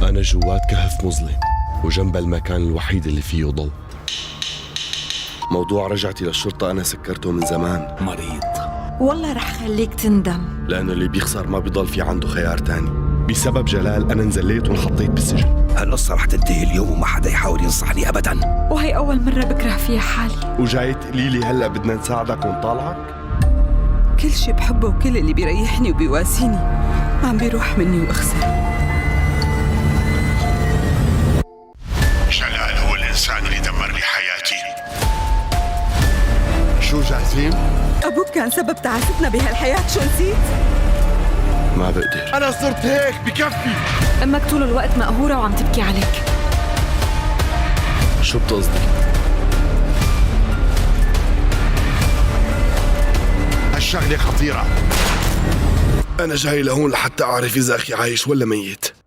أنا جوات كهف مظلم وجنب المكان الوحيد اللي فيه ضوء. موضوع رجعتي للشرطة أنا سكرته من زمان. مريض. والله رح خليك تندم، لأنه اللي بيخسر ما بيضل في عنده خيار تاني. بسبب جلال أنا نزليت وانحطيت بالسجن. هالقصة رح تنتهي اليوم وما حدا يحاول ينصحني أبداً. وهي أول مرة بكره فيها حالي. وجاي تقولي لي هلأ بدنا نساعدك ونطالعك؟ كل شي بحبه وكل اللي بيريحني وبيواسيني عم بيروح مني وأخسر. جلال هو الإنسان اللي دمر لي حياتي. شو جاهزين؟ أبوك كان سبب تعاستنا بهالحياة، شو نسيت؟ ما بقدر، أنا صرت هيك بكفي. أمك طول الوقت مقهورة وعم تبكي عليك. شو بتقصدي؟ هالشغلة خطيرة. أنا جاي لهون لحتى أعرف إذا أخي عايش ولا ميت.